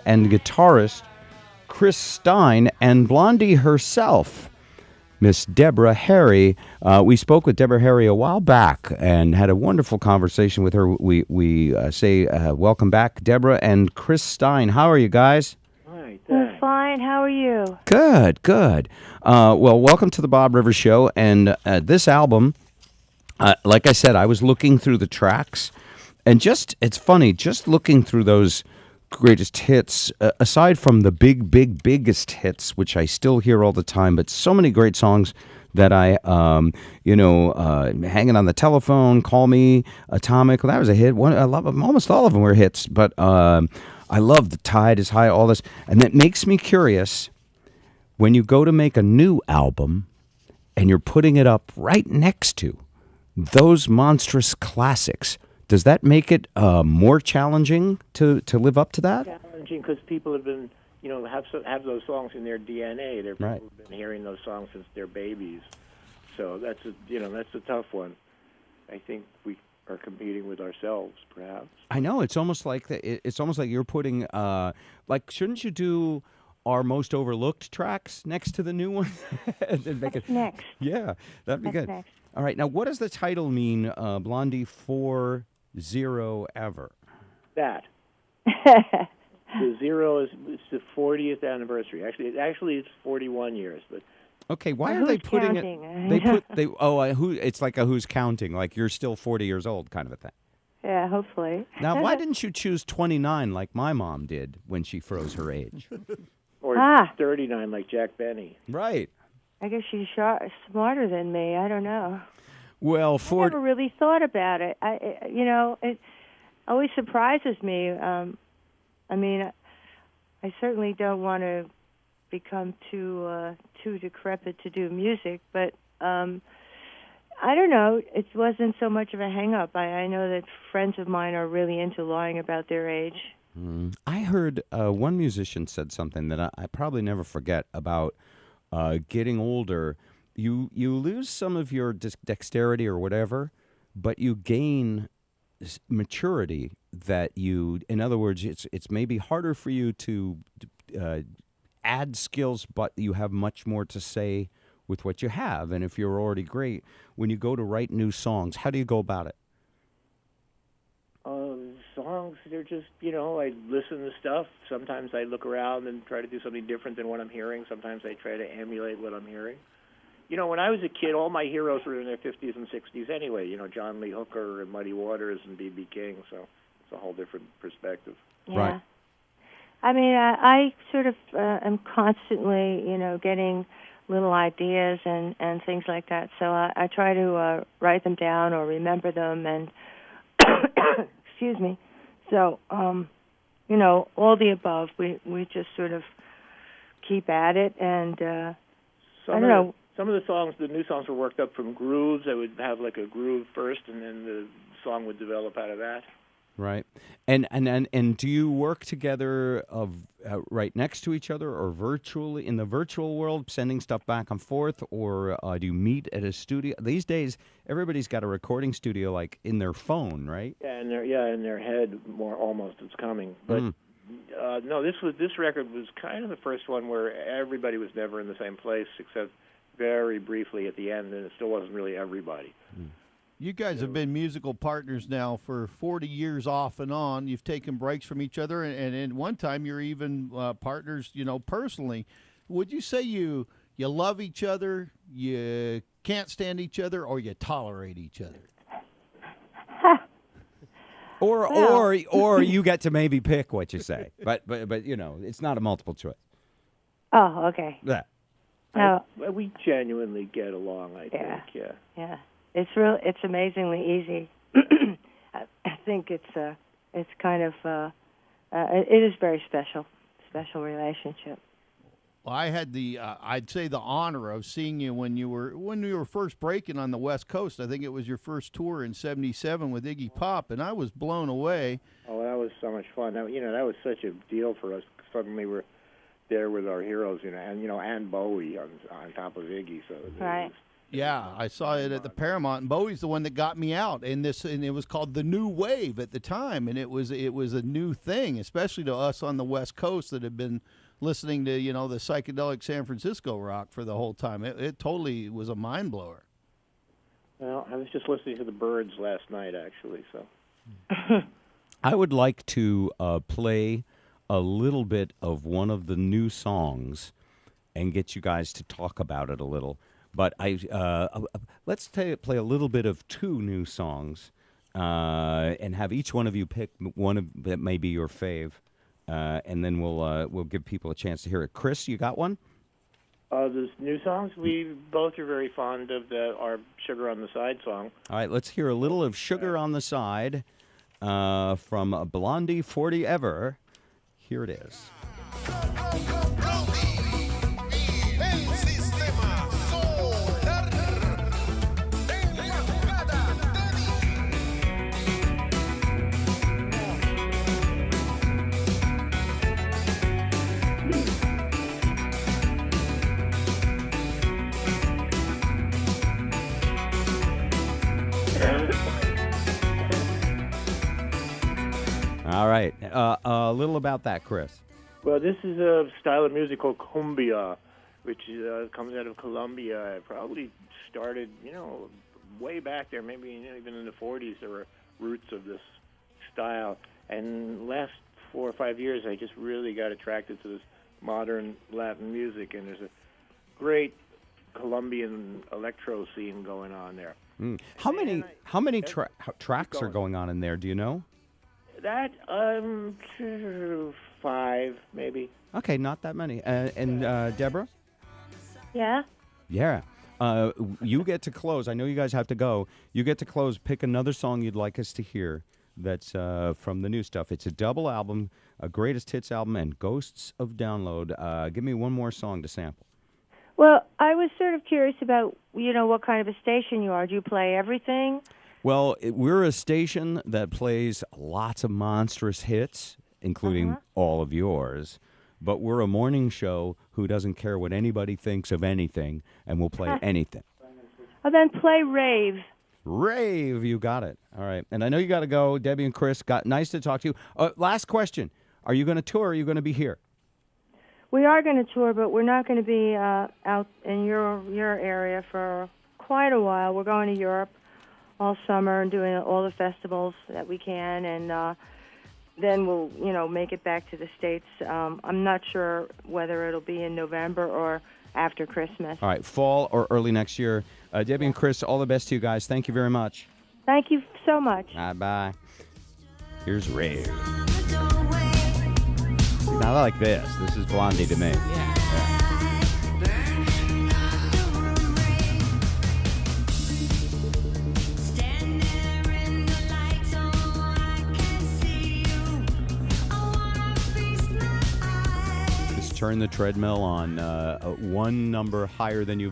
and guitarist Chris Stein, and Blondie herself, Miss Deborah Harry. We spoke with Deborah Harry a while back and had a wonderful conversation with her. We say welcome back, Deborah and Chris Stein. How are you guys? We're fine. How are you? Good, good. Well, welcome to the Bob Rivers Show. And this album, like I said, I was looking through the tracks, and it's funny, just looking through those greatest hits, aside from the biggest hits, which I still hear all the time, but so many great songs that Hanging on the Telephone, Call Me, Atomic, that was a hit. I love them. Almost all of them were hits, but I love The Tide is High, all this. And that makes me curious, when you go to make a new album and you're putting it up right next to those monstrous classics, does that make it more challenging to live up to that? Challenging because people have been, have those songs in their DNA. They're right. People have been hearing those songs since they're babies. So that's a tough one. I think we are competing with ourselves, perhaps. I know, it's almost like you're putting shouldn't you do our most overlooked tracks next to the new one? And then make it next. Yeah, that'd be good. Next. All right, now what does the title mean, Blondie 40 ever? That. The zero is the 40th anniversary. Actually, it's 41 years, but. Okay, why are they putting counting? It's like a who's counting, like you're still 40 years old kind of a thing. Yeah, hopefully. Now, why didn't you choose 29 like my mom did when she froze her age? Or 39 like Jack Benny. Right. I guess she's smarter than me. I don't know. Well, I never really thought about it. It always surprises me. I certainly don't want to become too decrepit to do music, but I don't know. It wasn't so much of a hang-up. I know that friends of mine are really into lying about their age. I heard one musician said something that I probably never forget about getting older. You lose some of your dexterity or whatever, but you gain maturity that in other words, it's maybe harder for you to add skills, but you have much more to say with what you have. And if you're already great, when you go to write new songs, how do you go about it? Songs, they're just, I listen to stuff. Sometimes I look around and try to do something different than what I'm hearing. Sometimes I try to emulate what I'm hearing. When I was a kid, all my heroes were in their 50s and 60s anyway. John Lee Hooker and Muddy Waters and B.B. King. So it's a whole different perspective. Yeah. Right. I sort of am constantly, getting little ideas and things like that. So I try to write them down or remember them and, excuse me. So, all the above. We just sort of keep at it, and I don't know. Some of the songs, the new songs, were worked up from grooves. I would have like a groove first, and then the song would develop out of that. Right. And do you work together right next to each other or virtually in the virtual world, sending stuff back and forth, or do you meet at a studio? These days, everybody's got a recording studio like in their phone, right? Yeah, in their head, more almost. It's coming, but no. This record was kind of the first one where everybody was never in the same place, except very briefly at the end, and it still wasn't really everybody. You guys have been musical partners now for 40 years off and on. You've taken breaks from each other, and at one time you're even partners, personally. Would you say you love each other, you can't stand each other, or you tolerate each other? Or you get to maybe pick what you say, but it's not a multiple choice. Oh, okay. Yeah. No. We genuinely get along, I think. Yeah. Yeah. It's amazingly easy. I think it's kind of it is very special relationship. Well, I had I'd say the honor of seeing you when you were first breaking on the West Coast. I think it was your first tour in '77 with Iggy Pop, and I was blown away. Oh, that was so much fun. That was such a deal for us. Suddenly we're there with our heroes, and Bowie on top of Iggy. So right. Yeah, I saw it at the Paramount, and Bowie's the one that got me out. And it was called the New Wave at the time, and it was a new thing, especially to us on the West Coast that had been listening to the psychedelic San Francisco rock for the whole time. It totally was a mind blower. Well, I was just listening to the Birds last night, actually. So I would like to play a little bit of one of the new songs and get you guys to talk about it a little. But let's play a little bit of two new songs and have each one of you pick one that may be your fave, and then we'll give people a chance to hear it. Chris, you got one? Those new songs, we both are very fond of our Sugar on the Side song. All right, let's hear a little of Sugar on the Side from Blondie 40 Ever. Here it is. All right. A little about that, Chris. Well, this is a style of music called cumbia, which comes out of Colombia. It probably started, way back there, maybe even in the 40s. There were roots of this style. And last 4 or 5 years, I just really got attracted to this modern Latin music, and there's a great Colombian electro scene going on there. How many tracks are going on in there? Do you know? That 5 maybe. Okay, not that many. And Deborah? Yeah. Yeah. You get to close. I know you guys have to go. You get to close. Pick another song you'd like us to hear that's from the new stuff. It's a double album, a greatest hits album, and Ghosts of Download. Give me one more song to sample. Well, I was sort of curious about, what kind of a station you are. Do you play everything? Well, we're a station that plays lots of monstrous hits, including all of yours. But we're a morning show who doesn't care what anybody thinks of anything, and will play anything. Well, then play rave. Rave, you got it. All right. And I know you got to go. Debbie and Chris, nice to talk to you. Last question. Are you going to tour or are you going to be here? We are going to tour, but we're not going to be out in your area for quite a while. We're going to Europe all summer and doing all the festivals that we can, and then we'll, make it back to the States. I'm not sure whether it'll be in November or after Christmas. All right, fall or early next year. Debbie and Chris, all the best to you guys. Thank you very much. Thank you so much. Bye-bye. Here's Rave. Not like this. This is Blondie to me. Yeah. Turn the treadmill on one number higher than you've